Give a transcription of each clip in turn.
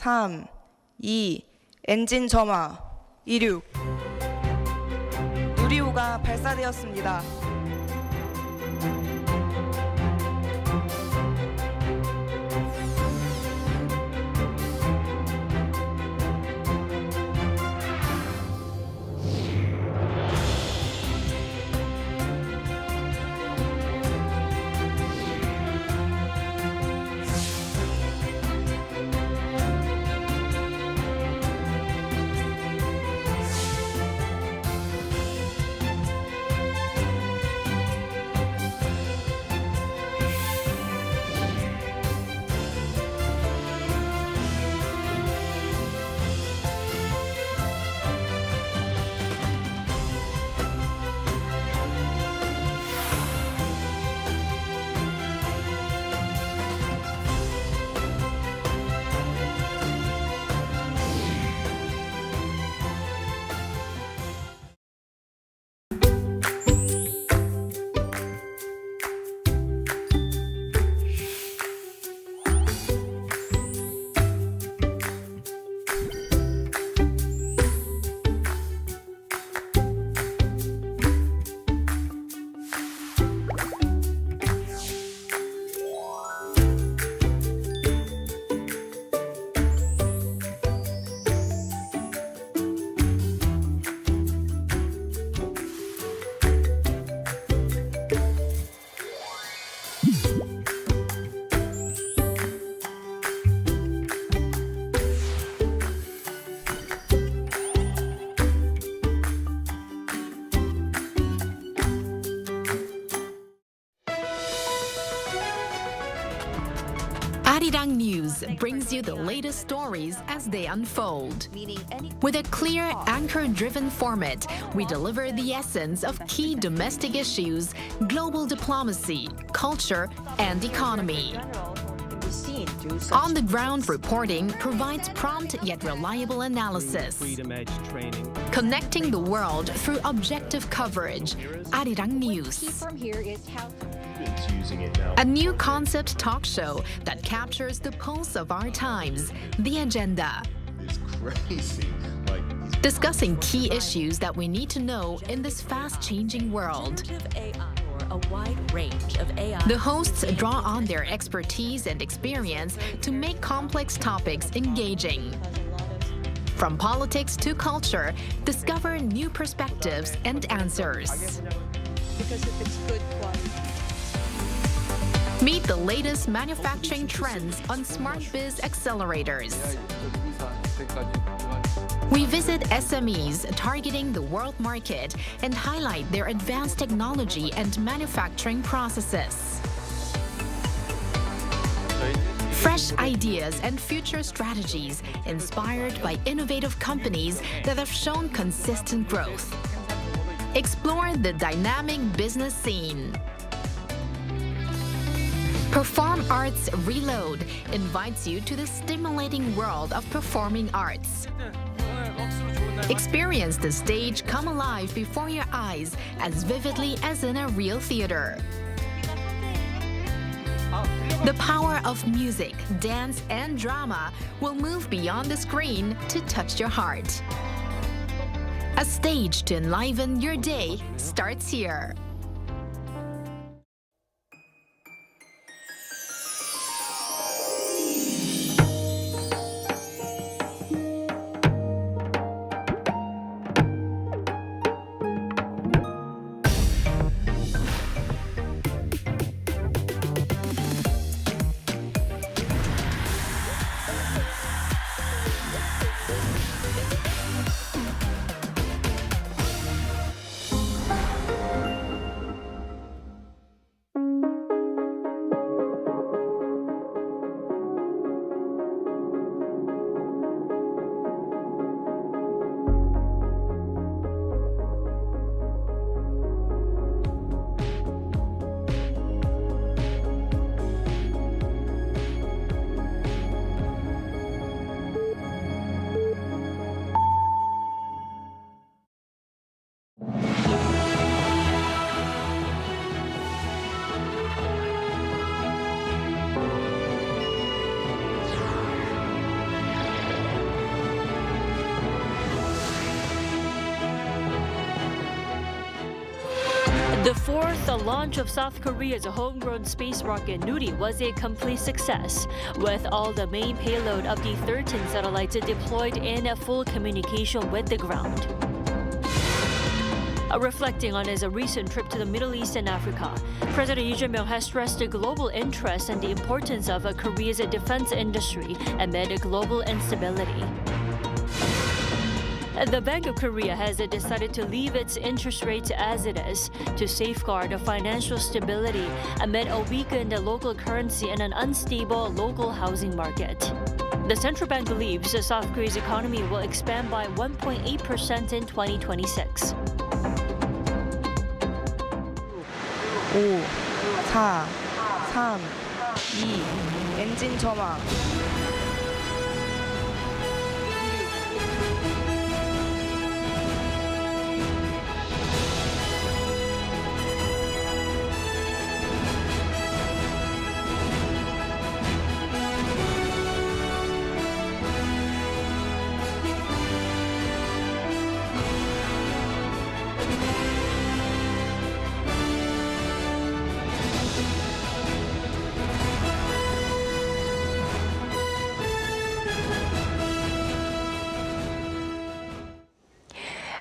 3, 2, 엔진 점화, 이륙. 누리호가 발사되었습니다. Arirang News brings you the latest stories as they unfold. With a clear, anchor-driven format, we deliver the essence of key domestic issues, global diplomacy, culture, and economy. On-the-ground reporting provides prompt yet reliable analysis. Connecting the world through objective coverage. Arirang News. A new concept talk show that captures the pulse of our times, The Agenda. It's crazy. Discussing key issues that we need to know in this fast-changing world. A wide range of AI. The hosts draw on their expertise and experience to make complex topics engaging. From politics to culture, discover new perspectives and answers. Because if it's good quality. Meet the latest manufacturing trends on Smart Biz accelerators. We visit SMEs targeting the world market and highlight their advanced technology and manufacturing processes. Fresh ideas and future strategies inspired by innovative companies that have shown consistent growth. Explore the dynamic business scene. Perform Arts Reload invites you to the stimulating world of performing arts. Experience the stage come alive before your eyes as vividly as in a real theater. The power of music, dance, and drama will move beyond the screen to touch your heart. A stage to enliven your day starts here. The fourth launch of South Korea's homegrown space rocket Nuri was a complete success, with all the main payload of the 13 satellites deployed in full communication with the ground. Reflecting on his recent trip to the Middle East and Africa, President Lee Jae-myung has stressed the global interest and the importance of Korea's defense industry amid global instability. The Bank of Korea has decided to leave its interest rate as it is to safeguard financial stability amid a weakened local currency and an unstable local housing market. The central bank believes South Korea's economy will expand by 1.8% in 2026. 5, 4, 3, 2, 엔진 점화.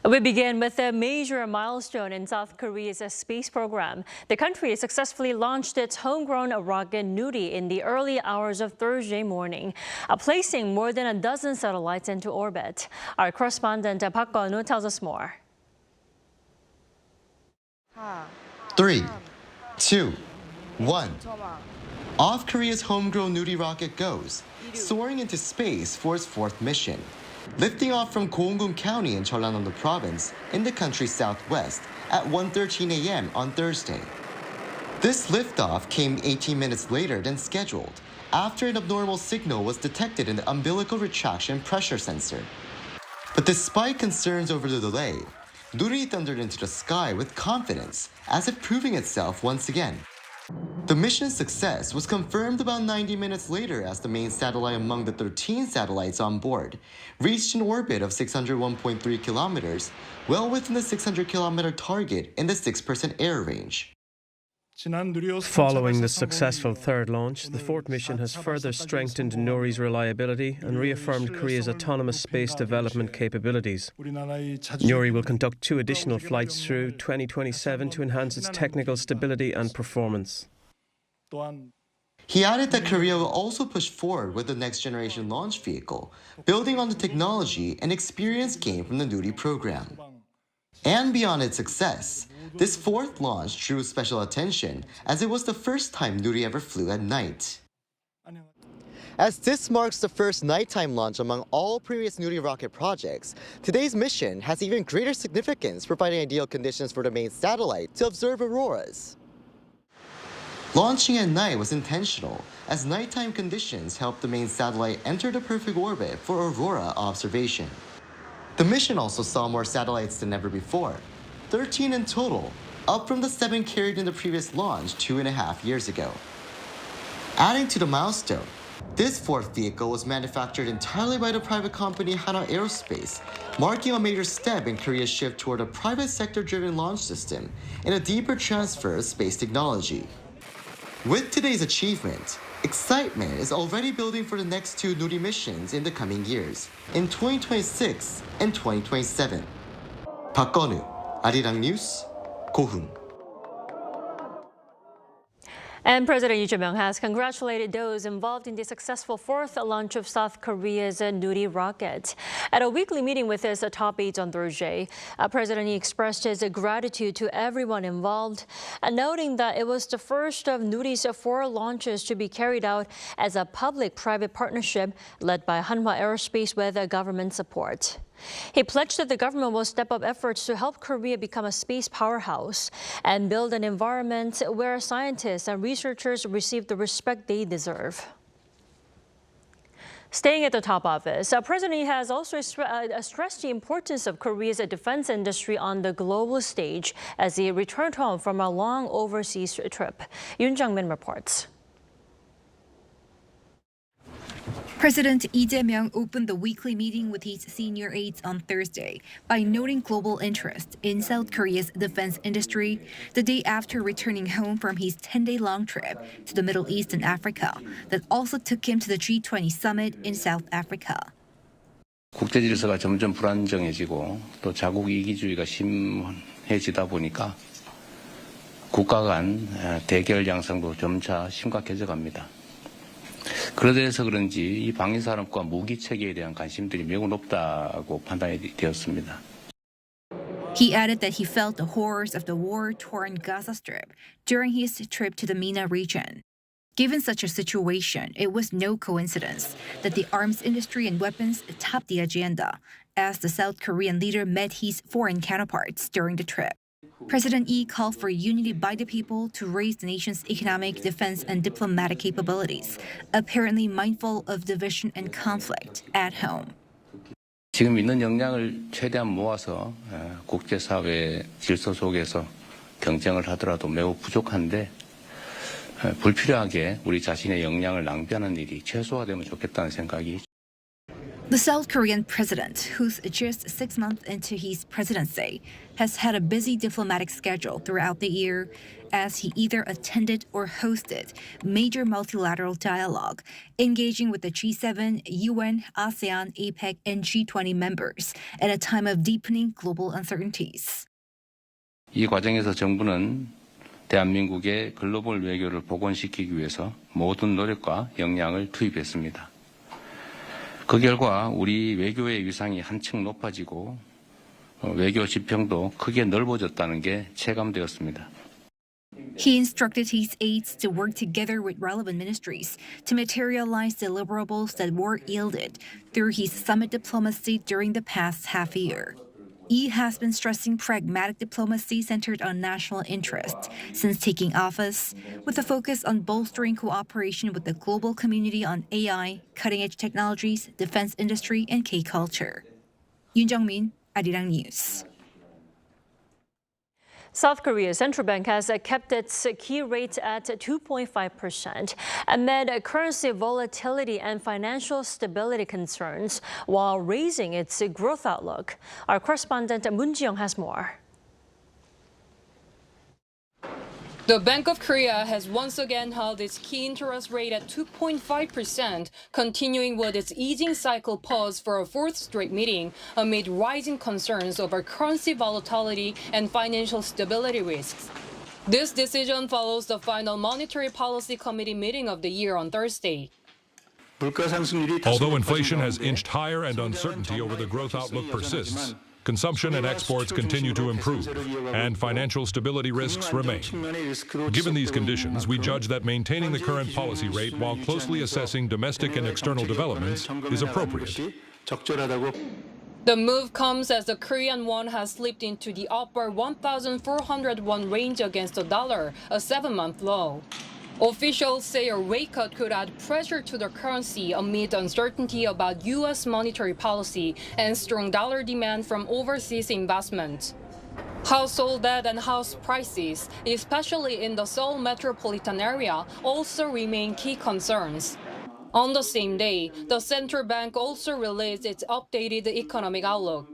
We begin with a major milestone in South Korea's space program. The country successfully launched its homegrown rocket Nuri in the early hours of Thursday morning, placing more than a dozen satellites into orbit. Our correspondent Park Gun-woo tells us more. 3, 2, 1. Off Korea's homegrown Nuri rocket goes, soaring into space for its fourth mission. Lifting off from Gyeonggung County in Jeollanam province in the country's southwest at 1:13 a.m. on Thursday. This liftoff came 18 minutes later than scheduled, after an abnormal signal was detected in the umbilical retraction pressure sensor. But despite concerns over the delay, Nuri thundered into the sky with confidence, as if proving itself once again. The mission's success was confirmed about 90 minutes later as the main satellite among the 13 satellites on board reached an orbit of 601.3 kilometers, well within the 600-kilometer target in the 6% error range. Following the successful third launch, the fourth mission has further strengthened Nuri's reliability and reaffirmed Korea's autonomous space development capabilities. Nuri will conduct 2 additional flights through 2027 to enhance its technical stability and performance. He added that Korea will also push forward with the next-generation launch vehicle, building on the technology and experience gained from the Nuri program. And beyond its success, this fourth launch drew special attention as it was the first time Nuri ever flew at night. As this marks the first nighttime launch among all previous Nuri rocket projects, today's mission has even greater significance, providing ideal conditions for the main satellite to observe auroras. Launching at night was intentional, as nighttime conditions helped the main satellite enter the perfect orbit for aurora observation. The mission also saw more satellites than ever before, 13 in total, up from the 7 carried in the previous launch 2.5 years ago. Adding to the milestone, this fourth vehicle was manufactured entirely by the private company Hana Aerospace, marking a major step in Korea's shift toward a private sector-driven launch system and a deeper transfer of space technology. With today's achievement, excitement is already building for the next 2 Nuri missions in the coming years, in 2026 and 2027. Park Gun-woo, Arirang News, Gohung. And President Lee Jae-myung has congratulated those involved in the successful fourth launch of South Korea's Nuri rocket. At a weekly meeting with his top aides on Thursday, President Lee expressed his gratitude to everyone involved, noting that it was the first of Nuri's 4 launches to be carried out as a public-private partnership led by Hanwha Aerospace with government support. He pledged that the government will step up efforts to help Korea become a space powerhouse and build an environment where scientists and researchers receive the respect they deserve. Staying at the top office, President Lee has also stressed the importance of Korea's defense industry on the global stage as he returned home from a long overseas trip. Yoon Jung-min reports. President Lee Jae-myung opened the weekly meeting with his senior aides on Thursday by noting global interest in South Korea's defense industry the day after returning home from his 10-day-long trip to the Middle East and Africa that also took him to the G20 summit in South Africa. 국제 질서가 점점 불안정해지고 또 자국 이기주의가 심해지다 보니까 국가 간 대결 양상도 점차 심각해져 갑니다. 그래서 그런지 이 방위 산업과 무기 체계에 대한 관심들이 매우 높다고 판단이 되었습니다. He added that he felt the horrors of the war-torn Gaza Strip during his trip to the MENA region. Given such a situation, it was no coincidence that the arms industry and weapons topped the agenda as the South Korean leader met his foreign counterparts during the trip. President Lee called for unity by the people to raise the nation's economic, defense, and diplomatic capabilities, apparently mindful of division and conflict at home. 지금 있는 역량을 최대한 모아서 국제사회 질서 속에서 경쟁을 하더라도 매우 부족한데 불필요하게 우리 자신의 역량을 낭비하는 일이 최소화되면 좋겠다는 생각이. The South Korean president, who's just 6 months into his presidency, has had a busy diplomatic schedule throughout the year as he either attended or hosted major multilateral dialogue, engaging with the G7, UN, ASEAN, APEC, and G20 members at a time of deepening global uncertainties. 이 과정에서 정부는 대한민국의 글로벌 외교를 복원시키기 위해서 모든 노력과 역량을 투입했습니다. 그 결과 우리 외교의 위상이 한층 높아지고 외교 지평도 크게 넓어졌다는 게 체감되었습니다. He instructed his aides to work together with relevant ministries to materialize deliverables that were yielded through his summit diplomacy during the past half year. Lee has been stressing pragmatic diplomacy centered on national interests since taking office, with a focus on bolstering cooperation with the global community on AI, cutting-edge technologies, defense industry, and K-culture. Yoon Jung-min, Arirang News. South Korea's central bank has kept its key rate at 2.5% amid currency volatility and financial stability concerns while raising its growth outlook. Our correspondent Moon Ji-young has more. The Bank of Korea has once again held its key interest rate at 2.5%, continuing with its easing cycle pause for a fourth straight meeting amid rising concerns over currency volatility and financial stability risks. This decision follows the final Monetary Policy Committee meeting of the year on Thursday. Although inflation has inched higher and uncertainty over the growth outlook persists, consumption and exports continue to improve, and financial stability risks remain. Given these conditions, we judge that maintaining the current policy rate while closely assessing domestic and external developments is appropriate. The move comes as the Korean won has slipped into the upper 1,400 won range against the dollar, a 7-month low. Officials say a rate cut could add pressure to the currency amid uncertainty about U.S. monetary policy and strong dollar demand from overseas investment. Household debt and house prices, especially in the Seoul metropolitan area, also remain key concerns. On the same day, the central bank also released its updated economic outlook.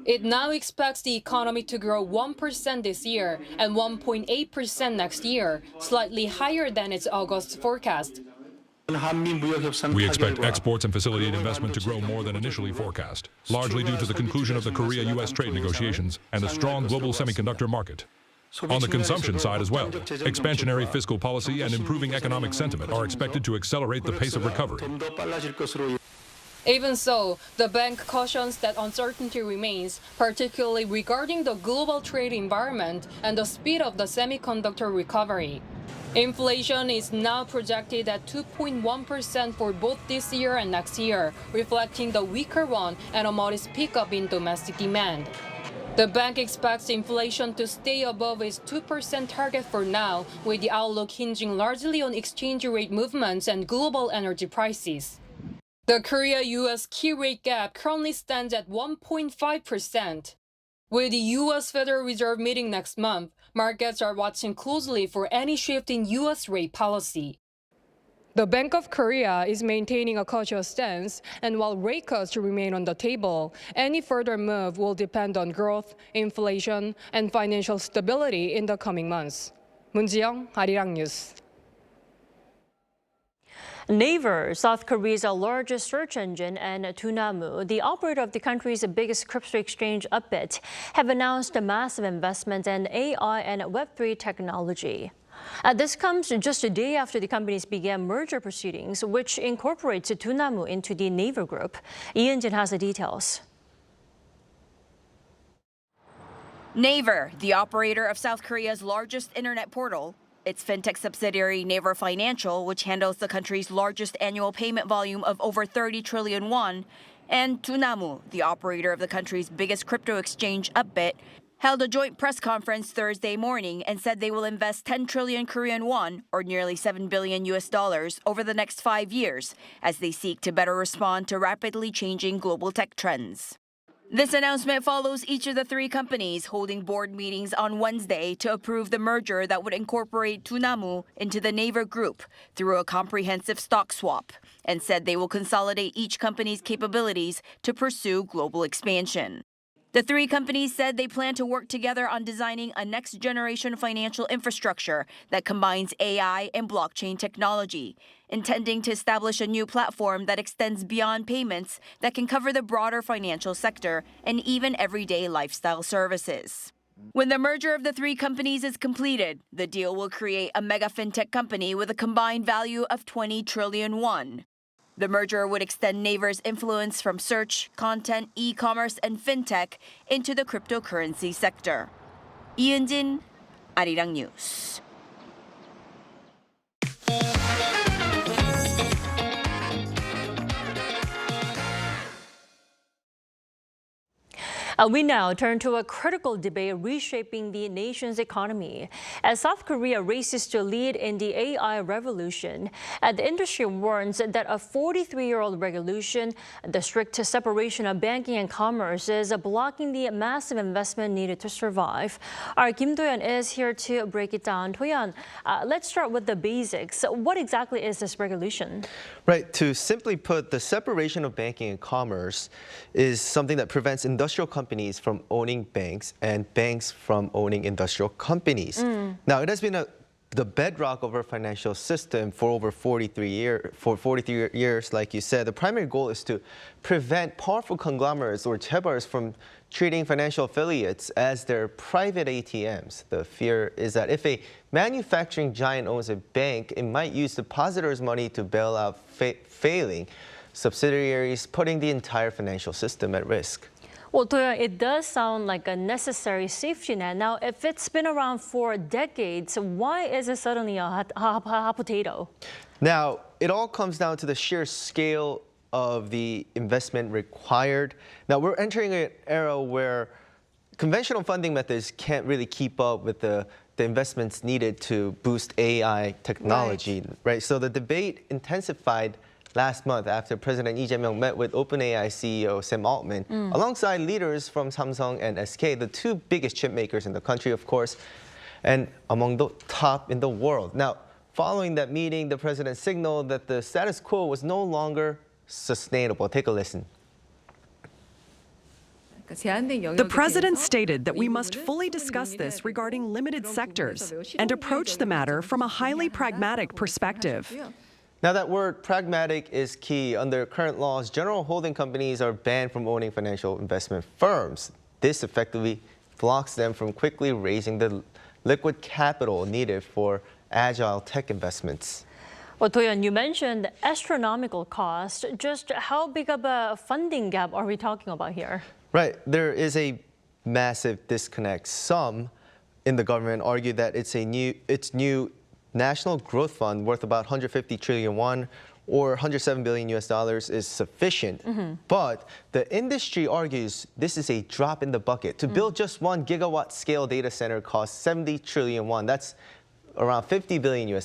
It now expects the economy to grow 1% this year and 1.8% next year, slightly higher than its August forecast. We expect exports and facility investment to grow more than initially forecast, largely due to the conclusion of the Korea-U.S. trade negotiations and the strong global semiconductor market. On the consumption side as well, expansionary fiscal policy and improving economic sentiment are expected to accelerate the pace of recovery. Even so, the bank cautions that uncertainty remains, particularly regarding the global trade environment and the speed of the semiconductor recovery. Inflation is now projected at 2.1% for both this year and next year, reflecting the weaker won and a modest pickup in domestic demand. The bank expects inflation to stay above its 2% target for now, with the outlook hinging largely on exchange rate movements and global energy prices. The Korea-U.S. key rate gap currently stands at 1.5%. With the U.S. Federal Reserve meeting next month, markets are watching closely for any shift in U.S. rate policy. The Bank of Korea is maintaining a cautious stance, and while rate cuts remain on the table, any further move will depend on growth, inflation, and financial stability in the coming months. 문지영, Arirang News. Naver, South Korea's largest search engine, and Dunamu, the operator of the country's biggest crypto exchange Upbit, have announced a massive investment in AI and Web3 technology. This comes just a day after the companies began merger proceedings, which incorporates Dunamu into the Naver group. Ian-jin has the details. Naver, the operator of South Korea's largest internet portal, its fintech subsidiary Naver Financial, which handles the country's largest annual payment volume of over 30 trillion won, and Dunamu, the operator of the country's biggest crypto exchange Upbit, held a joint press conference Thursday morning and said they will invest 10 trillion Korean won, or nearly $7 billion over the next 5 years, as they seek to better respond to rapidly changing global tech trends. This announcement follows each of the three companies holding board meetings on Wednesday to approve the merger that would incorporate Dunamu into the Naver Group through a comprehensive stock swap, and said they will consolidate each company's capabilities to pursue global expansion. The three companies said they plan to work together on designing a next-generation financial infrastructure that combines AI and blockchain technology, intending to establish a new platform that extends beyond payments that can cover the broader financial sector and even everyday lifestyle services. When the merger of the three companies is completed, the deal will create a mega fintech company with a combined value of 20 trillion won. The merger would extend Naver's influence from search, content, e-commerce, and fintech into the cryptocurrency sector. Ian-jin, Arirang News. We now turn to a critical debate reshaping the nation's economy. As South Korea races to lead in the AI revolution, the industry warns that a 43-year-old regulation, the strict separation of banking and commerce, is blocking the massive investment needed to survive. Our Kim Do-yeon is here to break it down. Do-yeon, let's start with the basics. What exactly is this regulation? Right. To simply put, the separation of banking and commerce is something that prevents industrial companies from owning banks and banks from owning industrial companies. Now, it has been the bedrock of our financial system for over 43 years, like you said. The primary goal is to prevent powerful conglomerates or chaebars from treating financial affiliates as their private ATMs. The fear is that if a manufacturing giant owns a bank, it might use depositors' money to bail out failing subsidiaries, putting the entire financial system at risk. Well, Do-yeon, it does sound like a necessary safety net. Now, if it's been around for decades, why is it suddenly a hot potato? Now, it all comes down to the sheer scale of the investment required. Now, we're entering an era where conventional funding methods can't really keep up with the investments needed to boost AI technology, right? So the debate intensified last month after President Lee Jae-myung met with OpenAI CEO Sam Altman, alongside leaders from Samsung and SK, the two biggest chip makers in the country, of course, and among the top in the world. Now, following that meeting, the president signaled that the status quo was no longer sustainable. Take a listen. The president stated that we must fully discuss this regarding limited sectors and approach the matter from a highly pragmatic perspective. Now, that word pragmatic is key. Under current laws, general holding companies are banned from owning financial investment firms. This effectively blocks them from quickly raising the liquid capital needed for agile tech investments. Well, Do-yeon, you mentioned astronomical cost. Just how big of a funding gap are we talking about here? Right. There is a massive disconnect. Some in the government argue that its new National Growth Fund worth about 150 trillion won or $107 billion is sufficient. But the industry argues this is a drop in the bucket. To build just 1 gigawatt scale data center costs 70 trillion won. That's around $50 billion.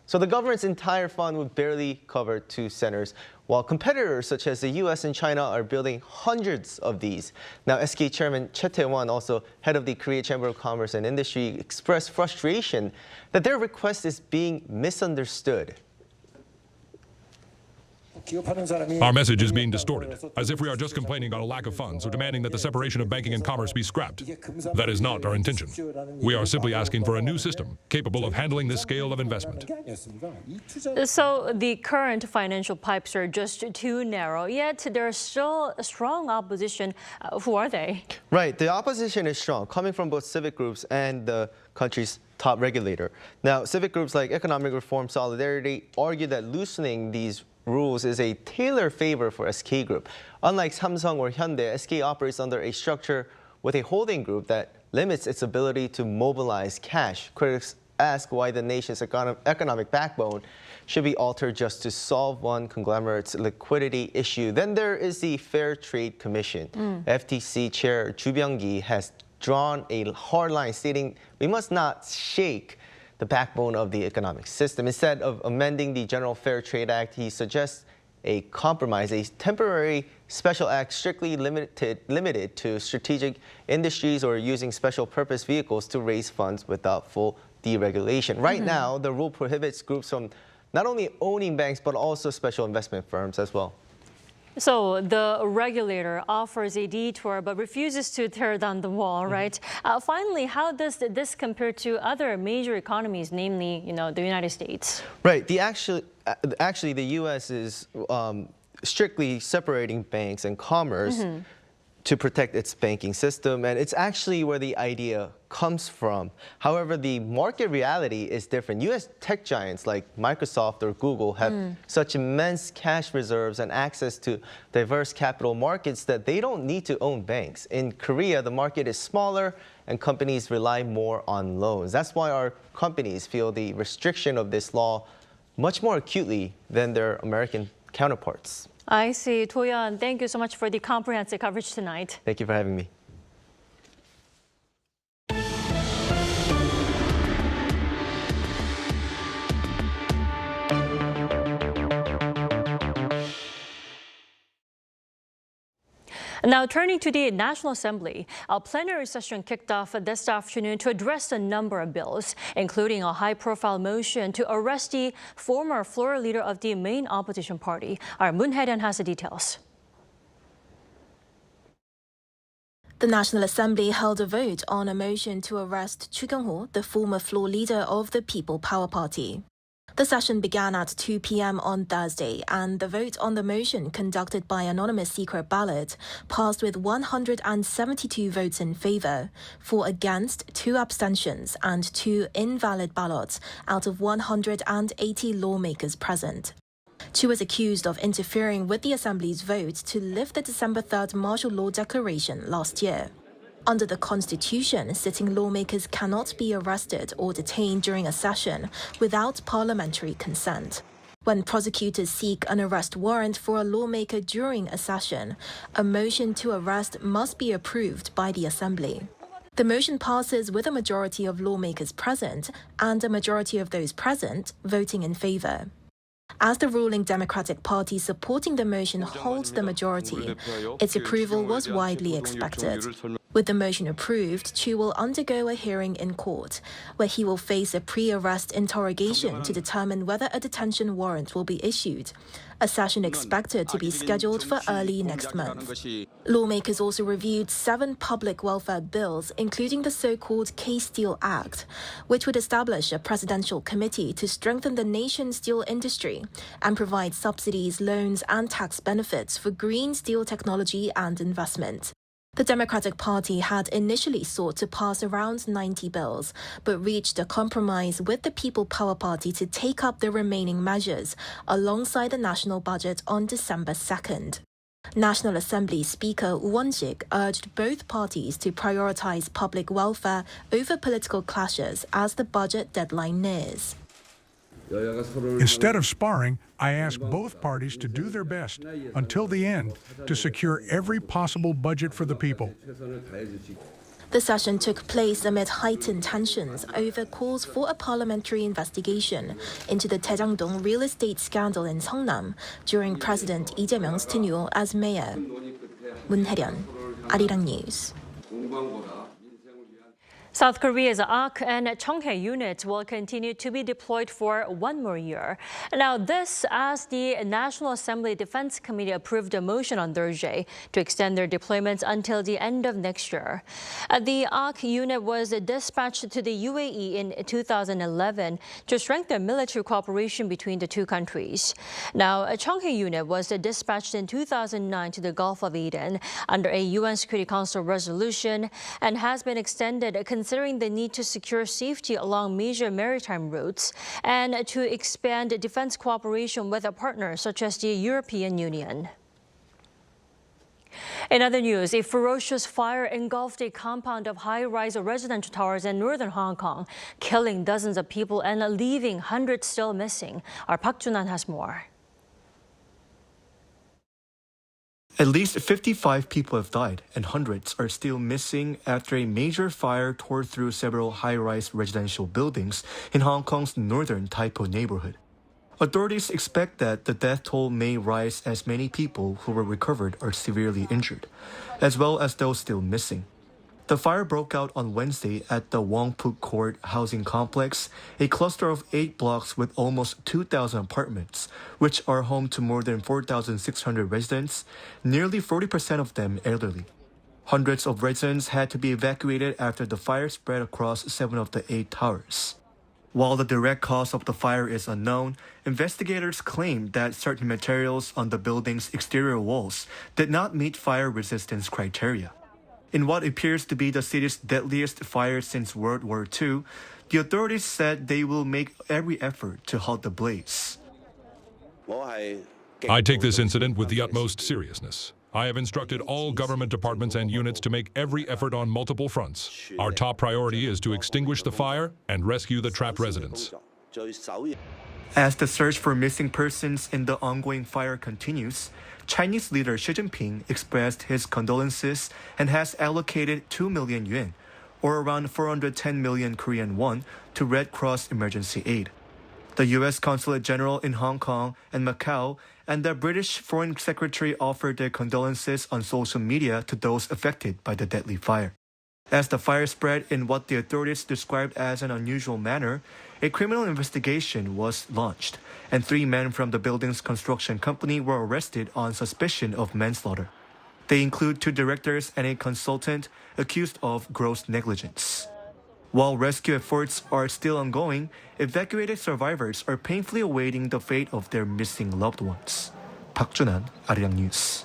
So the government's entire fund would barely cover 2 centers, while competitors such as the US and China are building hundreds of these. Now, SK Chairman Choi Tae-won, also head of the Korea Chamber of Commerce and Industry, expressed frustration that their request is being misunderstood. Our message is being distorted, as if we are just complaining about a lack of funds or demanding that the separation of banking and commerce be scrapped. That is not our intention. We are simply asking for a new system capable of handling this scale of investment. So the current financial pipes are just too narrow, yet there's still a strong opposition. Who are they? Right, the opposition is strong, coming from both civic groups and the country's top regulator. Now, civic groups like Economic Reform Solidarity argue that loosening these rules is a tailored favor for SK Group. Unlike Samsung or Hyundai, SK operates under a structure with a holding group that limits its ability to mobilize cash. Critics ask why the nation's economic backbone should be altered just to solve one conglomerate's liquidity issue. Then there is the Fair Trade Commission. FTC Chair Ju Byung-gi has drawn a hard line stating we must not shake the backbone of the economic system. Instead of amending the General Fair Trade Act, he suggests a compromise, a temporary special act strictly limited to strategic industries or using special purpose vehicles to raise funds without full deregulation. Right now, the rule prohibits groups from not only owning banks, but also special investment firms as well. So the regulator offers a detour but refuses to tear down the wall, right? Finally, how does this compare to other major economies, namely, the United States? Right. Actually, the U.S. is strictly separating banks and commerce to protect its banking system, and it's actually where the idea comes from. However, the market reality is different. U.S. tech giants like Microsoft or Google have such immense cash reserves and access to diverse capital markets that they don't need to own banks. In Korea, the market is smaller and companies rely more on loans. That's why our companies feel the restriction of this law much more acutely than their American counterparts. I see. Toyeon, thank you so much for the comprehensive coverage tonight. Thank you for having me. Now, turning to the National Assembly, a plenary session kicked off this afternoon to address a number of bills, including a high-profile motion to arrest the former floor leader of the main opposition party. Our Moon Hae-ryun has the details. The National Assembly held a vote on a motion to arrest Chu Kyung-ho, the former floor leader of the People Power Party. The session began at 2 p.m. on Thursday, and the vote on the motion, conducted by anonymous secret ballot, passed with 172 votes in favor, 4 against, 2 abstentions, and 2 invalid ballots out of 180 lawmakers present. Chu was accused of interfering with the Assembly's vote to lift the December 3rd martial law declaration last year. Under the Constitution, sitting lawmakers cannot be arrested or detained during a session without parliamentary consent. When prosecutors seek an arrest warrant for a lawmaker during a session, a motion to arrest must be approved by the Assembly. The motion passes with a majority of lawmakers present and a majority of those present voting in favor. As the ruling Democratic Party supporting the motion holds the majority, its approval was widely expected. With the motion approved, Chu will undergo a hearing in court, where he will face a pre-arrest interrogation to determine whether a detention warrant will be issued, a session expected to be scheduled for early next month. Lawmakers also reviewed 7 public welfare bills, including the so-called K-Steel Act, which would establish a presidential committee to strengthen the nation's steel industry and provide subsidies, loans, and tax benefits for green steel technology and investment. The Democratic Party had initially sought to pass around 90 bills, but reached a compromise with the People Power Party to take up the remaining measures alongside the national budget on December 2nd. National Assembly Speaker Woo Won-sik urged both parties to prioritize public welfare over political clashes as the budget deadline nears. Instead of sparring, I ask both parties to do their best until the end to secure every possible budget for the people. The session took place amid heightened tensions over calls for a parliamentary investigation into the Daejang-dong real estate scandal in Seongnam during President Lee Jae-myung's tenure as mayor. Moon Hae-ryun, Arirang News. South Korea's Ark and Cheonghae units will continue to be deployed for 1 more year. Now, this as the National Assembly Defense Committee approved a motion on Thursday to extend their deployments until the end of next year. The Ark unit was dispatched to the UAE in 2011 to strengthen military cooperation between the two countries. Now, a Cheonghae unit was dispatched in 2009 to the Gulf of Aden under a UN Security Council resolution and has been extended considering the need to secure safety along major maritime routes and to expand defense cooperation with a partner such as the European Union. In other news, a ferocious fire engulfed a compound of high-rise residential towers in northern Hong Kong, killing dozens of people and leaving hundreds still missing. Our Park Junan has more. At least 55 people have died and hundreds are still missing after a major fire tore through several high-rise residential buildings in Hong Kong's northern Tai Po neighborhood. Authorities expect that the death toll may rise as many people who were recovered are severely injured, as well as those still missing. The fire broke out on Wednesday at the Wong Puk Court housing complex, a cluster of 8 blocks with almost 2,000 apartments, which are home to more than 4,600 residents, nearly 40% of them elderly. Hundreds of residents had to be evacuated after the fire spread across 7 of the 8 towers. While the direct cause of the fire is unknown, investigators claim that certain materials on the building's exterior walls did not meet fire resistance criteria. In what appears to be the city's deadliest fire since World War II, the authorities said they will make every effort to halt the blaze. I take this incident with the utmost seriousness. I have instructed all government departments and units to make every effort on multiple fronts. Our top priority is to extinguish the fire and rescue the trapped residents. As the search for missing persons in the ongoing fire continues, Chinese leader Xi Jinping expressed his condolences and has allocated 2 million yuan, or around 410 million Korean won, to Red Cross emergency aid. The U.S. Consulate General in Hong Kong and Macau and the British Foreign Secretary offered their condolences on social media to those affected by the deadly fire. As the fire spread in what the authorities described as an unusual manner, a criminal investigation was launched, and 3 men from the building's construction company were arrested on suspicion of manslaughter. They include 2 directors and a consultant accused of gross negligence. While rescue efforts are still ongoing, evacuated survivors are painfully awaiting the fate of their missing loved ones. Park Junan, Arirang News.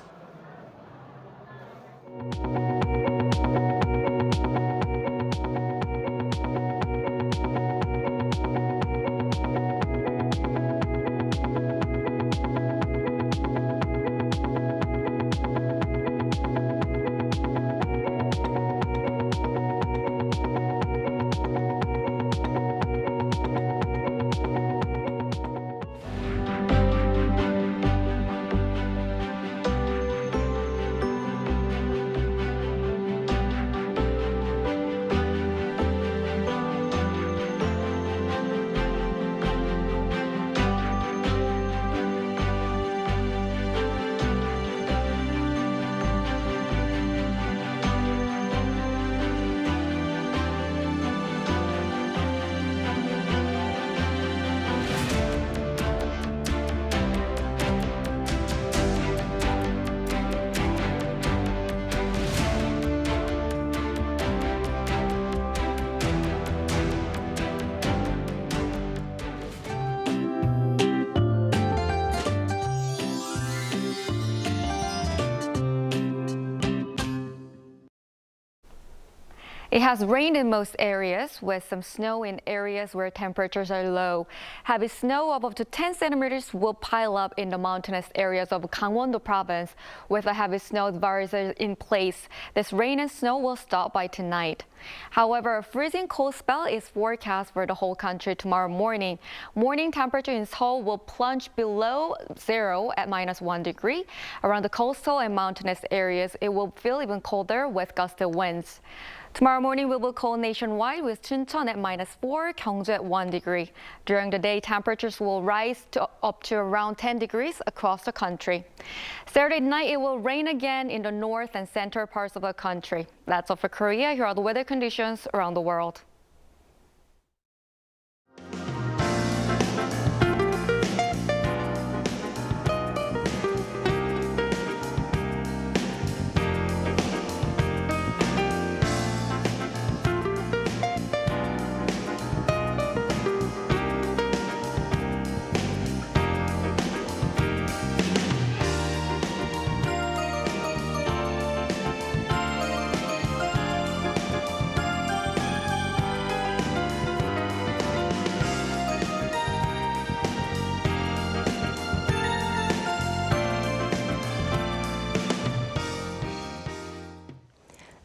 It has rained in most areas, with some snow in areas where temperatures are low. Heavy snow of up to 10 centimeters will pile up in the mountainous areas of Gangwon-do province. With a heavy snow advisory in place, this rain and snow will stop by tonight. However, a freezing cold spell is forecast for the whole country tomorrow morning. Morning temperature in Seoul will plunge below zero at -1 degree. Around the coastal and mountainous areas, it will feel even colder with gusty winds. Tomorrow morning, we will cool nationwide with Chuncheon at -4, Gyeongju at 1 degree. During the day, temperatures will rise up to around 10 degrees across the country. Saturday night, it will rain again in the north and center parts of the country. That's all for Korea. Here are the weather conditions around the world.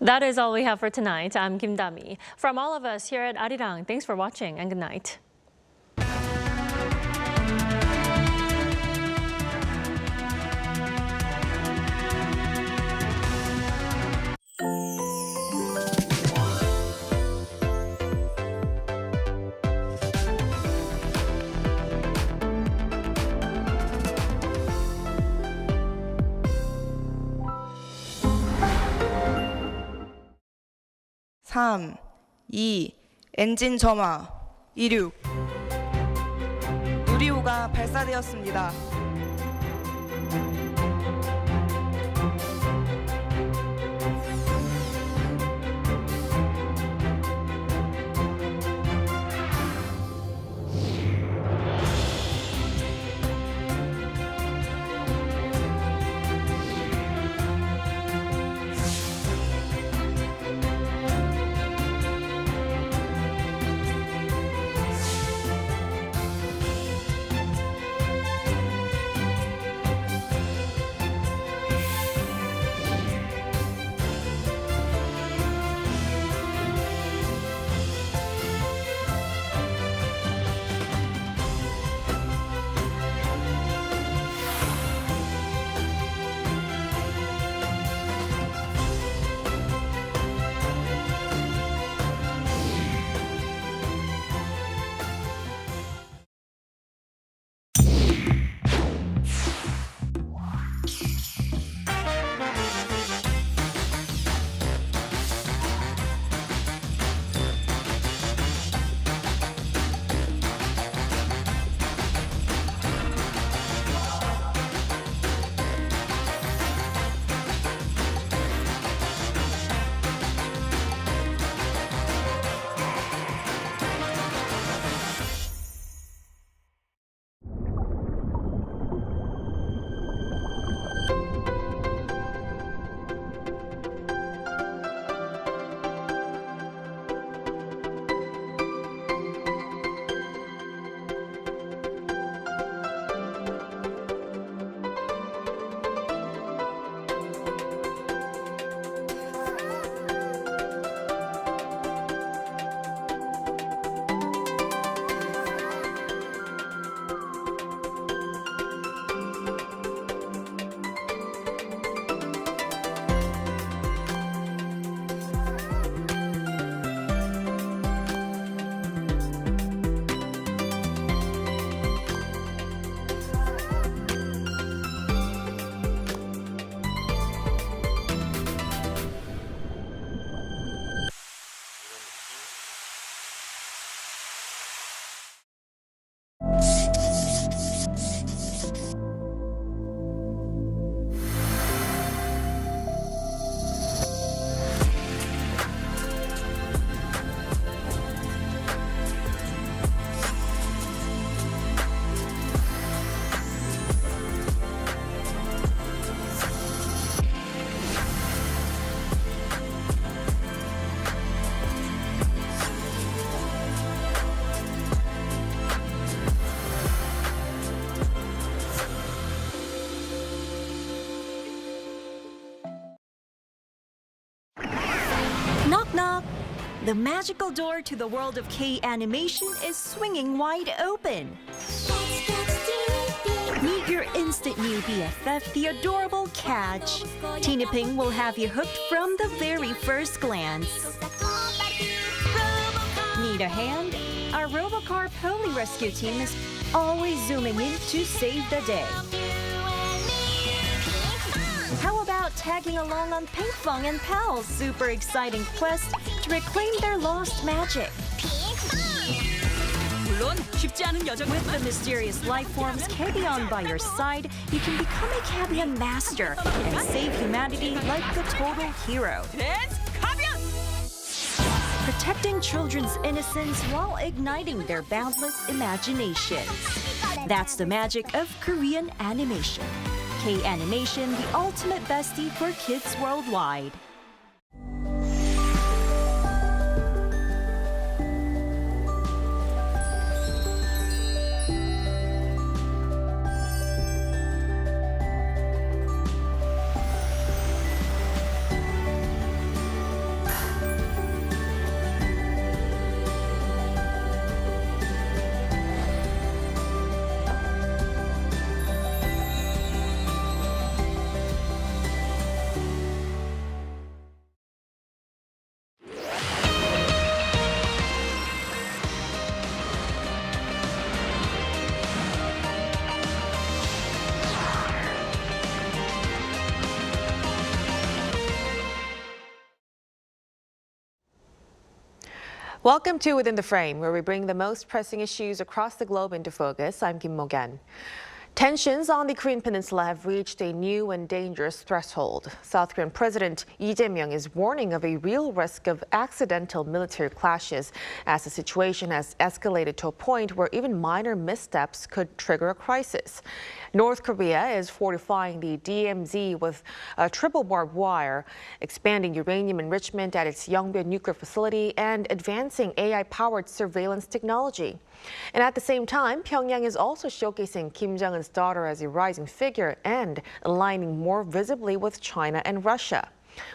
That is all we have for tonight. I'm Kim Dami. From all of us here at Arirang, thanks for watching and good night. (3) 2 엔진 점화 이륙 누리호가 발사되었습니다. Knock knock! The magical door to the world of K-animation is swinging wide open. Meet your instant new BFF, the adorable Catch. Tina Ping will have you hooked from the very first glance. need a hand? Our Robocar Poli Rescue team is always zooming in to save the day. How about tagging along on Pinkfong and Pal's super exciting quest to reclaim their lost magic? With the mysterious life forms Cabion by your side, you can become a Cabion master and save humanity like the total hero. Protecting children's innocence while igniting their boundless imaginations. That's the magic of Korean animation. K-Animation, the ultimate bestie for kids worldwide. Welcome to Within the Frame, where we bring the most pressing issues across the globe into focus. I'm Kim Mo-gan. Tensions on the Korean peninsula have reached a new and dangerous threshold. South Korean President Lee Jae-myung is warning of a real risk of accidental military clashes as the situation has escalated to a point where even minor missteps could trigger a crisis. North Korea is fortifying the DMZ with a triple barbed wire, expanding uranium enrichment at its Yongbyon nuclear facility, and advancing AI-powered surveillance technology. And at the same time, Pyongyang is also showcasing Kim Jong-un's daughter as a rising figure and aligning more visibly with China and Russia.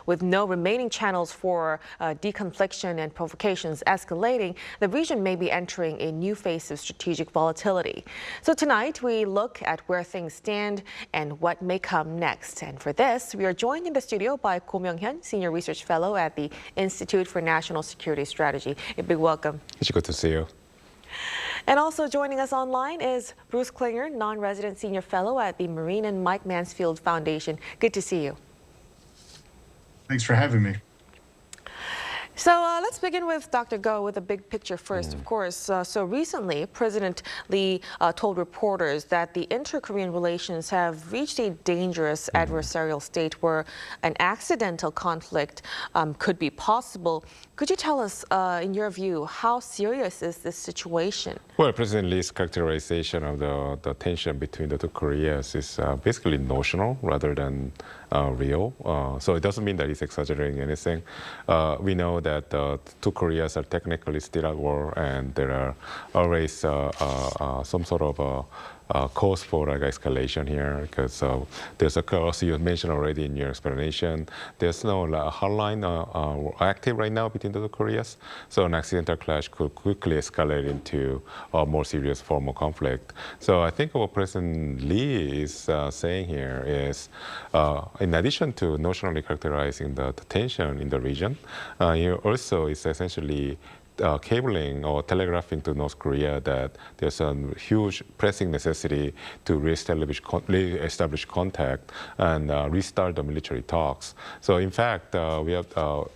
With no remaining channels for deconfliction and provocations escalating, the region may be entering a new phase of strategic volatility. So tonight, we look at where things stand and what may come next. And for this, we are joined in the studio by Ko Myung-hyun, Senior Research Fellow at the Institute for National Security Strategy. A big welcome. It's good to see you. And also joining us online is Bruce Klinger, Non-Resident Senior Fellow at the Marine and Mike Mansfield Foundation. Good to see you. Thanks for having me. So let's begin with Dr. Go with the big picture first, of course. So recently, President Lee told reporters that the inter-Korean relations have reached a dangerous adversarial state where an accidental conflict could be possible. Could you tell us, in your view, how serious is this situation? Well, President Lee's characterization of the tension between the two Koreas is basically notional rather than real. So it doesn't mean that he's exaggerating anything. We know that the two Koreas are technically still at war, and there are always some sort of cause for like escalation here, because there's a cause you mentioned already in your explanation. There's no hotline active right now between the two Koreas, so an accidental clash could quickly escalate into a more serious form of conflict. So I think what President Lee is saying here is, in addition to notionally characterizing the tension in the region, he also is essentially cabling or telegraphing to North Korea that there's a huge pressing necessity to reestablish contact and restart the military talks. So in fact, we have,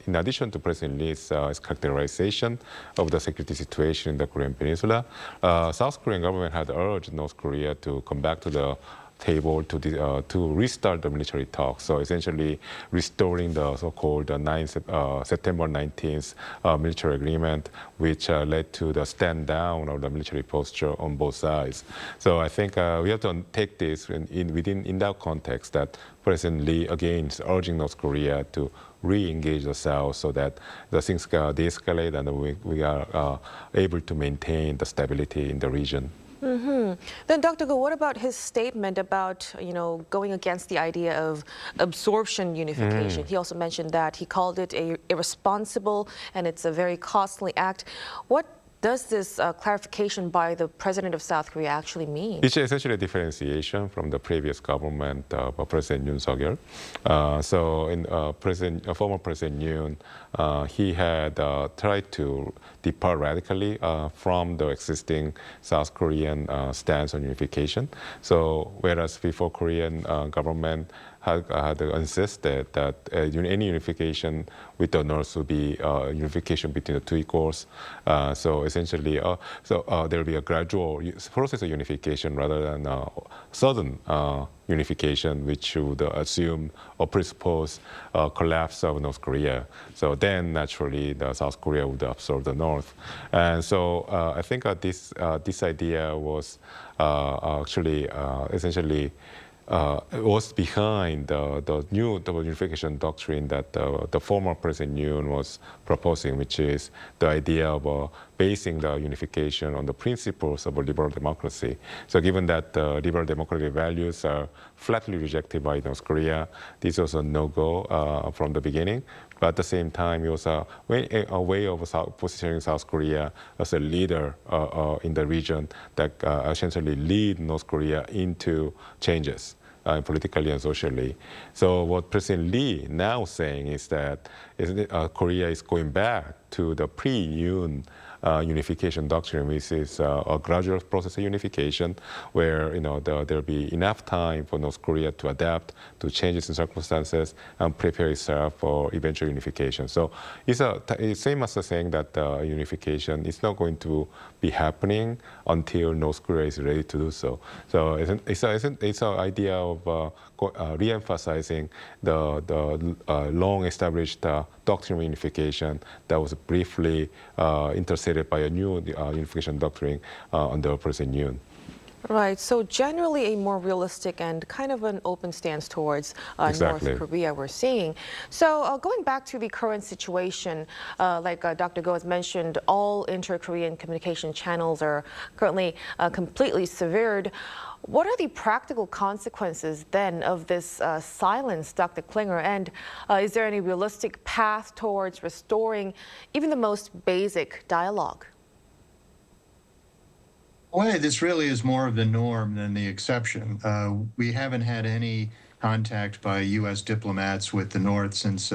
in addition to President Lee's characterization of the security situation in the Korean Peninsula, South Korean government had urged North Korea to come back to the table to restart the military talks. So essentially restoring the so-called September 19th military agreement, which led to the stand down of the military posture on both sides. So I think we have to take this in that context, that President Lee again is urging North Korea to re-engage the South so that the things de-escalate and we are able to maintain the stability in the region. Then, Dr. Go, what about his statement about, going against the idea of absorption unification? He also mentioned that he called it irresponsible and it's a very costly act. What does this clarification by the president of South Korea actually mean? It's essentially a differentiation from the previous government of President Yoon Suk-yeol. So in former President Yoon, he had tried to depart radically from the existing South Korean stance on unification. So whereas before Korean government had insisted that any unification with the North would be unification between the two equals. So essentially, there will be a gradual process of unification rather than sudden unification, which would assume or presuppose collapse of North Korea. So then naturally, the South Korea would absorb the North. And so I think this idea was actually essentially was behind the new unification doctrine that the former President Yoon was proposing, which is the idea of basing the unification on the principles of a liberal democracy. So given that liberal democratic values are flatly rejected by North Korea, this was a no-go from the beginning. But at the same time, it was a way of positioning South Korea as a leader in the region that essentially lead North Korea into changes. Politically and socially. So what President Lee now saying is that Korea is going back to the pre-Yoon unification doctrine, which is a gradual process of unification, where there'll be enough time for North Korea to adapt to changes in circumstances and prepare itself for eventual unification. So it's same as saying that unification is not going to be happening until North Korea is ready to do so. So it's an idea of re-emphasizing the long-established doctrine of unification that was briefly intercepted by a new unification doctrine under President Yoon. Right, so generally a more realistic and kind of an open stance towards Exactly. North Korea we're seeing. So going back to the current situation, like Dr. Go has mentioned, all inter-Korean communication channels are currently completely severed. What are the practical consequences then of this silence, Dr. Klinger? And is there any realistic path towards restoring even the most basic dialogue? Well, this really is more of the norm than the exception. We haven't had any contact by U.S. diplomats with the North since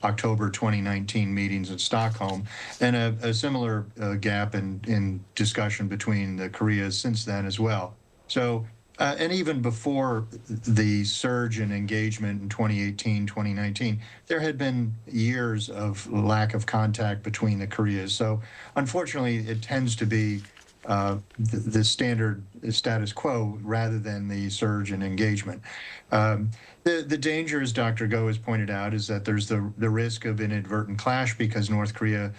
October 2019 meetings in Stockholm, and a similar gap in discussion between the Koreas since then as well. So, and even before the surge in engagement in 2018, 2019, there had been years of lack of contact between the Koreas. So, unfortunately, it tends to be the standard status quo rather than the surge in engagement. The danger, as Dr. Go has pointed out, is that there's the risk of inadvertent clash because North Korea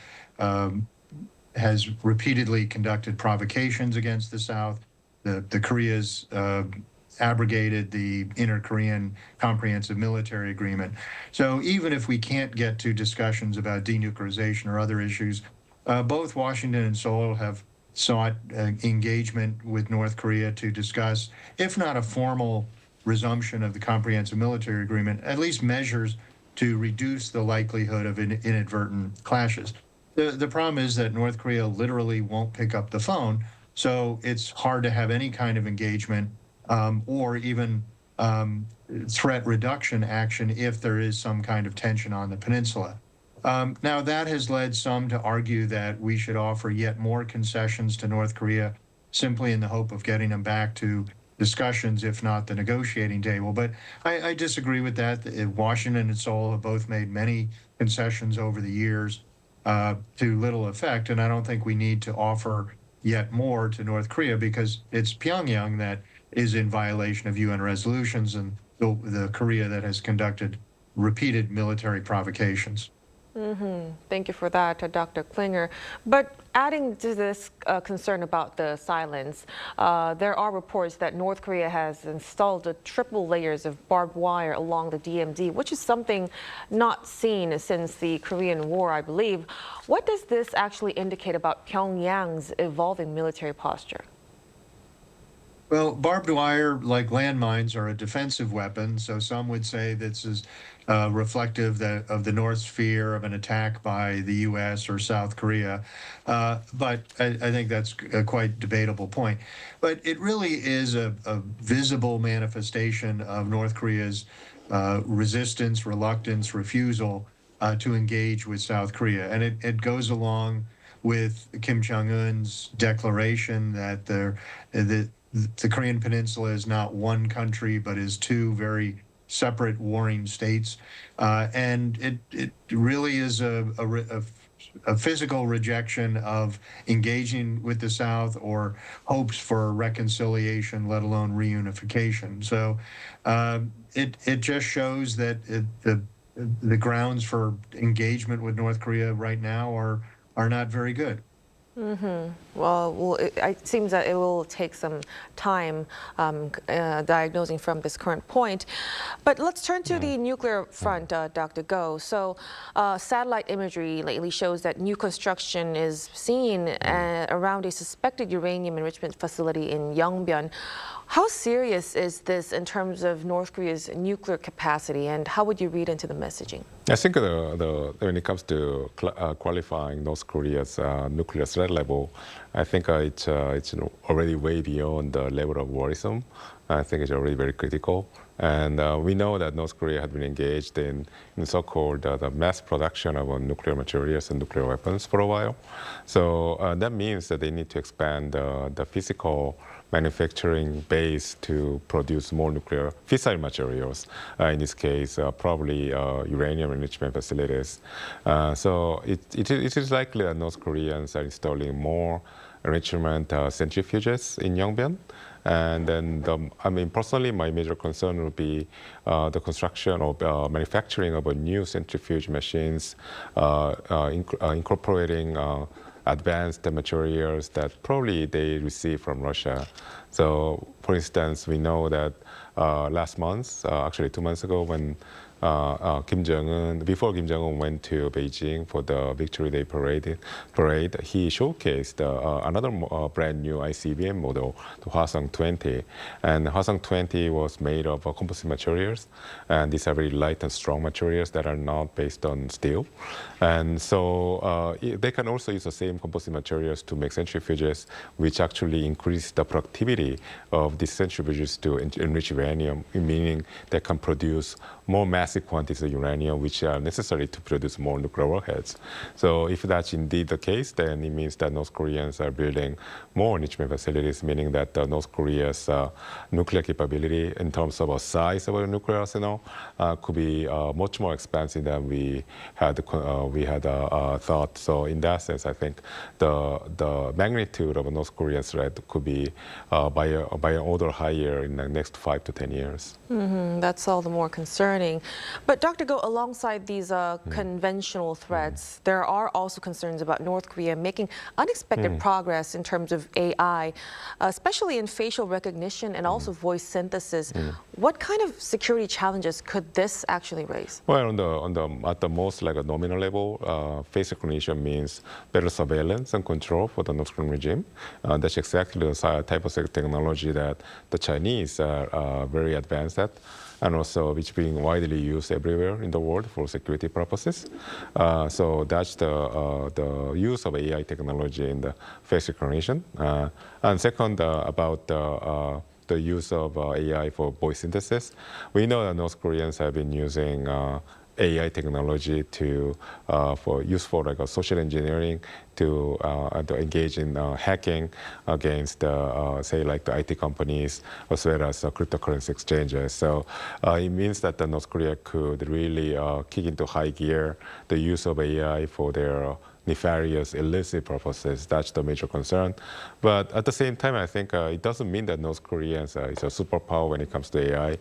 has repeatedly conducted provocations against the South. The Koreas abrogated the Inter-Korean Comprehensive Military Agreement. So even if we can't get to discussions about denuclearization or other issues, both Washington and Seoul have sought engagement with North Korea to discuss, if not a formal resumption of the Comprehensive Military Agreement, at least measures to reduce the likelihood of inadvertent clashes. The problem is that North Korea literally won't pick up the phone, so it's hard to have any kind of engagement or even threat reduction action if there is some kind of tension on the peninsula. Now, that has led some to argue that we should offer yet more concessions to North Korea simply in the hope of getting them back to discussions, if not the negotiating table. But I disagree with that. Washington and Seoul have both made many concessions over the years to little effect, and I don't think we need to offer yet more to North Korea because it's Pyongyang that is in violation of UN resolutions and the Korea that has conducted repeated military provocations. Thank you for that, Dr. Klinger. But adding to this concern about the silence, there are reports that North Korea has installed triple layers of barbed wire along the DMZ, which is something not seen since the Korean War, I believe. What does this actually indicate about Pyongyang's evolving military posture? Well, barbed wire, like landmines, are a defensive weapon. So some would say this is reflective of the North's fear of an attack by the U.S. or South Korea. But I think that's a quite debatable point. But it really is a visible manifestation of North Korea's resistance, reluctance, refusal to engage with South Korea. And it goes along with Kim Jong-un's declaration that the Korean Peninsula is not one country, but is two very separate warring states. And it really is a physical rejection of engaging with the South or hopes for reconciliation, let alone reunification. So it just shows that the grounds for engagement with North Korea right now are not very good. Well, it seems that it will take some time diagnosing from this current point. But let's turn to the nuclear front, Dr. Go. So satellite imagery lately shows that new construction is seen around a suspected uranium enrichment facility in Yongbyon. How serious is this in terms of North Korea's nuclear capacity, and how would you read into the messaging? I think when it comes to qualifying North Korea's nuclear threat level, I think it's already way beyond the level of worrisome. I think it's already very critical. And we know that North Korea had been engaged in so-called the mass production of nuclear materials and nuclear weapons for a while. So that means that they need to expand the physical manufacturing base to produce more nuclear fissile materials. In this case, probably uranium enrichment facilities. So it is likely that North Koreans are installing more enrichment centrifuges in Yongbyon. And then, personally, my major concern would be the construction or manufacturing of a new centrifuge machines, incorporating advanced materials that probably they receive from Russia. So, for instance, we know that last month, actually 2 months ago, when before Kim Jong-un went to Beijing for the Victory Day parade, he showcased another brand new ICBM model, the Hwasong 20. And Hwasong 20 was made of composite materials, and these are very light and strong materials that are not based on steel. And so they can also use the same composite materials to make centrifuges, which actually increase the productivity of these centrifuges to enrich uranium, meaning they can produce more massive quantities of uranium, which are necessary to produce more nuclear warheads. So if that's indeed the case, then it means that North Koreans are building more enrichment facilities, meaning that North Korea's nuclear capability in terms of a size of a nuclear arsenal could be much more expansive than we had thought. So in that sense, I think the magnitude of a North Korean threat could be by an order higher in the next 5 to 10 years. That's all the more concerning. But Dr. Go, alongside these conventional threats, there are also concerns about North Korea making unexpected progress in terms of AI, especially in facial recognition and also voice synthesis. What kind of security challenges could this actually raise? Well, at the most, like a nominal level, face recognition means better surveillance and control for the North Korean regime. That's exactly the type of technology that the Chinese are very advanced at, and also which being widely used everywhere in the world for security purposes. So that's the use of AI technology in the face recognition. And second, about the use of AI for voice synthesis. We know that North Koreans have been using AI technology for like social engineering to engage in hacking against, say, like the IT companies as well as cryptocurrency exchanges. So it means that North Korea could really kick into high gear the use of AI for their nefarious, illicit purposes. That's the major concern. But at the same time, I think it doesn't mean that North Koreans is a superpower when it comes to AI.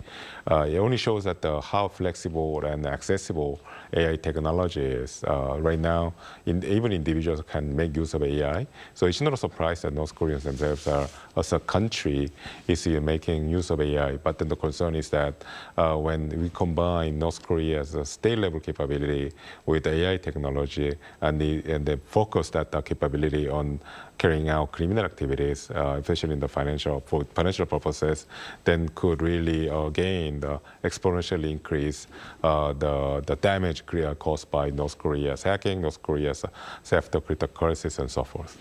It only shows that how flexible and accessible AI technology is. Right now, even individuals can make use of AI. So it's not a surprise that North Koreans themselves are, as a country, is making use of AI. But then the concern is that when we combine North Korea's state-level capability with AI technology and they focus that capability on carrying out criminal activities, especially in the for financial purposes, then could really again exponentially increase the damage caused by North Korea's hacking, North Korea's theft of cryptocurrencies, and so forth.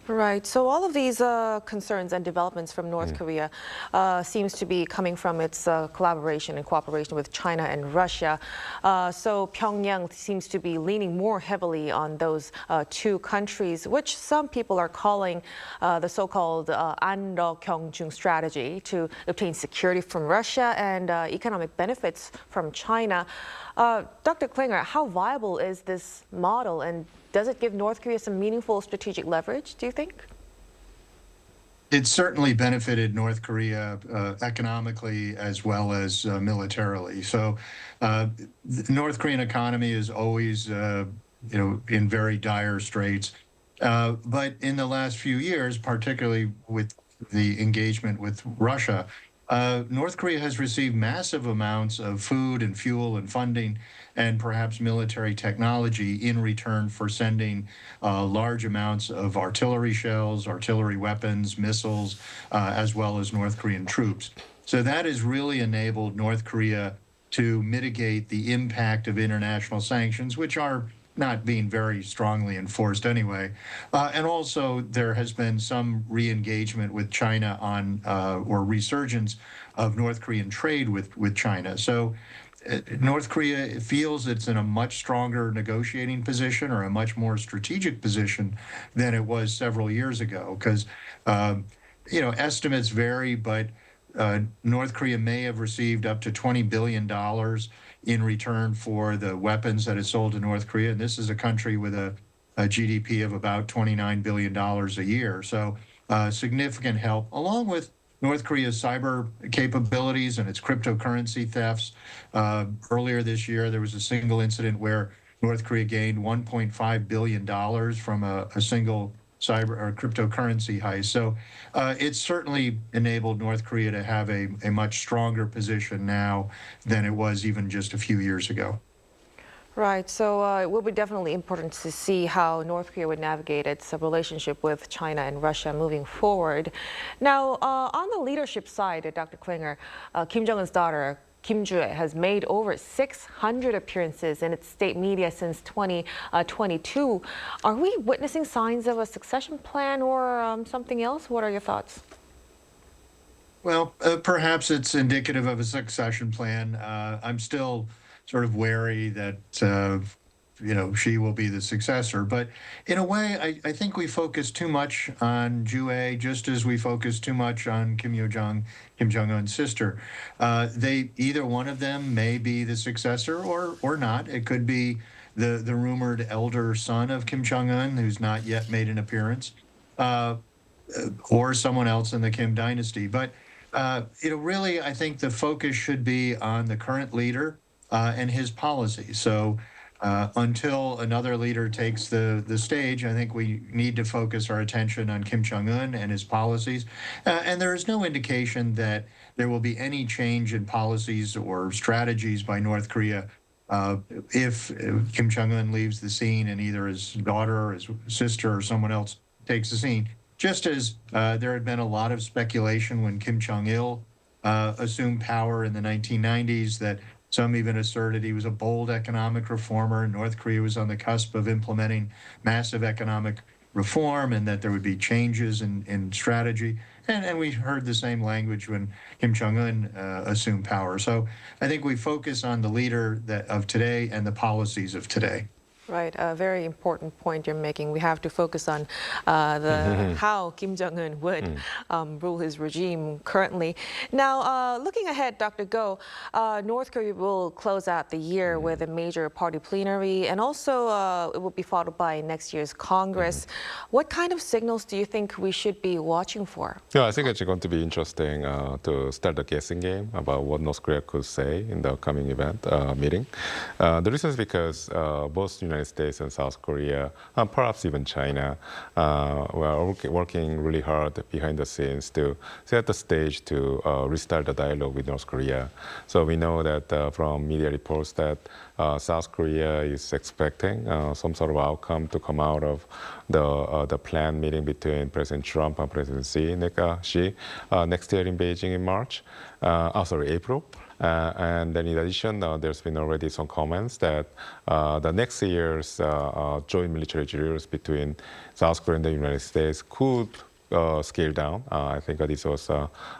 Right. So all of these concerns and developments from North Korea seems to be coming from its collaboration and cooperation with China and Russia. So Pyongyang seems to be leaning more heavily on those two countries, which some people are calling the so-called An-ro-kyung-jung strategy to obtain security from Russia and economic benefits from China. Dr. Klinger, how viable is this model, and does it give North Korea some meaningful strategic leverage, do you think? It certainly benefited North Korea economically as well as militarily. So the North Korean economy is always in very dire straits. But in the last few years, particularly with the engagement with Russia, North Korea has received massive amounts of food and fuel and funding and perhaps military technology in return for sending large amounts of artillery shells, artillery weapons, missiles, as well as North Korean troops. So that has really enabled North Korea to mitigate the impact of international sanctions, which are not being very strongly enforced anyway. And also there has been some re-engagement with China on, or resurgence of North Korean trade with China. So North Korea feels it's in a much stronger negotiating position or a much more strategic position than it was several years ago. Because, estimates vary, but North Korea may have received up to $20 billion in return for the weapons that it sold to North Korea. And this is a country with a GDP of about $29 billion a year. So significant help, along with North Korea's cyber capabilities and its cryptocurrency thefts. Earlier this year, there was a single incident where North Korea gained $1.5 billion from a single cyber or cryptocurrency heist. So it's certainly enabled North Korea to have a much stronger position now than it was even just a few years ago. Right. So it will be definitely important to see how North Korea would navigate its relationship with China and Russia moving forward. Now, on the leadership side, Dr. Klinger, Kim Jong-un's daughter, Kim Joo-ae, has made over 600 appearances in its state media since 2022. Are we witnessing signs of a succession plan or something else? What are your thoughts? Well, perhaps it's indicative of a succession plan. I'm still sort of wary that, she will be the successor. But in a way, I think we focus too much on Joo-ae, just as we focus too much on Kim Jong-un's sister. Either one of them may be the successor or not. It could be the rumored elder son of Kim Jong-un, who's not yet made an appearance, or someone else in the Kim dynasty. But, really, I think the focus should be on the current leader and his policy. So until another leader takes the stage, I think we need to focus our attention on Kim Jong-un and his policies. And there is no indication that there will be any change in policies or strategies by North Korea if Kim Jong-un leaves the scene and either his daughter or his sister or someone else takes the scene. Just as there had been a lot of speculation when Kim Jong-il assumed power in the 1990s that some even asserted he was a bold economic reformer, and North Korea was on the cusp of implementing massive economic reform and that there would be changes in strategy. And we heard the same language when Kim Jong-un assumed power. So I think we focus on the leader of today and the policies of today. Right, a very important point you're making. We have to focus on how Kim Jong-un would rule his regime currently. Now, looking ahead, Dr. Go, North Korea will close out the year with a major party plenary, and also it will be followed by next year's Congress. What kind of signals do you think we should be watching for? Yeah, I think it's going to be interesting to start the guessing game about what North Korea could say in the upcoming event meeting. The reason is because both United United States and South Korea, and perhaps even China, were working really hard behind the scenes to set the stage to restart the dialogue with North Korea. So we know that from media reports that South Korea is expecting some sort of outcome to come out of the planned meeting between President Trump and President Xi next year in Beijing in April. And then in addition, there's been already some comments that the next year's joint military drills between South Korea and the United States could scale down. I think this was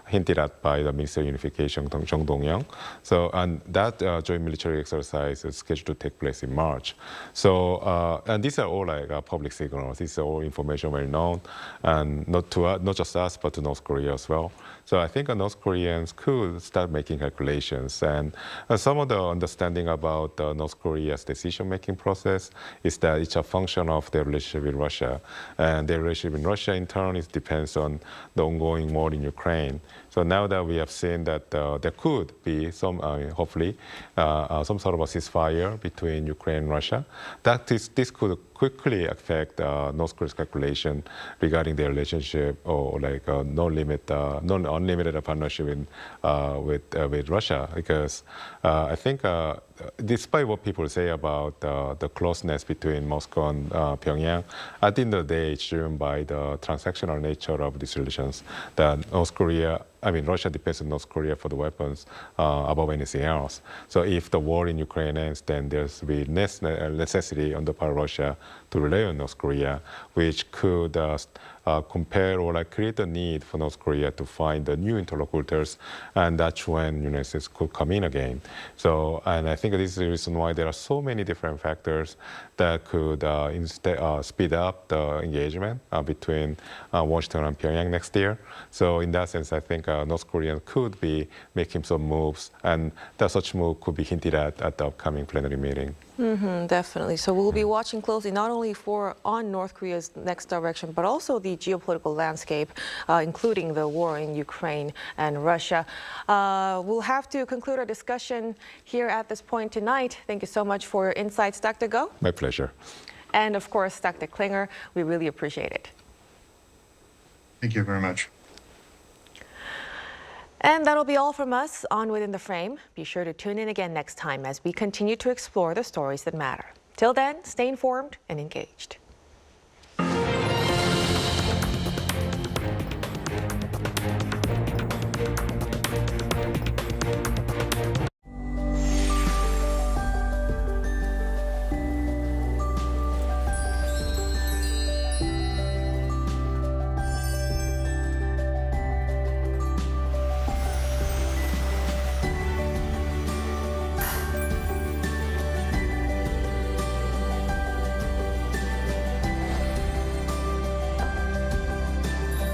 hinted at by the Minister of Unification, Chung Dong-young. So, and that joint military exercise is scheduled to take place in March. So, and these are all like public signals. These are all information well known, and not just us, but to North Korea as well. So I think North Koreans could start making calculations. And some of the understanding about North Korea's decision-making process is that it's a function of their relationship with Russia. And their relationship with Russia, in turn, depends on the ongoing war in Ukraine. So now that we have seen that there could be some, hopefully, some sort of a ceasefire between Ukraine and Russia, that this could quickly affect North Korea's calculation regarding their relationship or like non-unlimited partnership with Russia. Because I think, despite what people say about the closeness between Moscow and Pyongyang, at the end of the day, it's driven by the transactional nature of these relations. That Russia depends on North Korea for the weapons above anything else. So if the war in Ukraine ends, then there's be necessity on the part of Russia to rely on North Korea, which could compare or create the need for North Korea to find new interlocutors, and that's when the United States could come in again. So, and I think this is the reason why there are so many different factors that could speed up the engagement between Washington and Pyongyang next year. So in that sense, I think North Korea could be making some moves, and that such move could be hinted at the upcoming plenary meeting. Definitely. So we'll be watching closely not only on North Korea's next direction, but also the geopolitical landscape, including the war in Ukraine and Russia. We'll have to conclude our discussion here at this point tonight. Thank you so much for your insights, Dr. Go. My pleasure. And of course, Dr. Klinger, we really appreciate it. Thank you very much. And that'll be all from us on Within the Frame. Be sure to tune in again next time as we continue to explore the stories that matter. Till then, stay informed and engaged.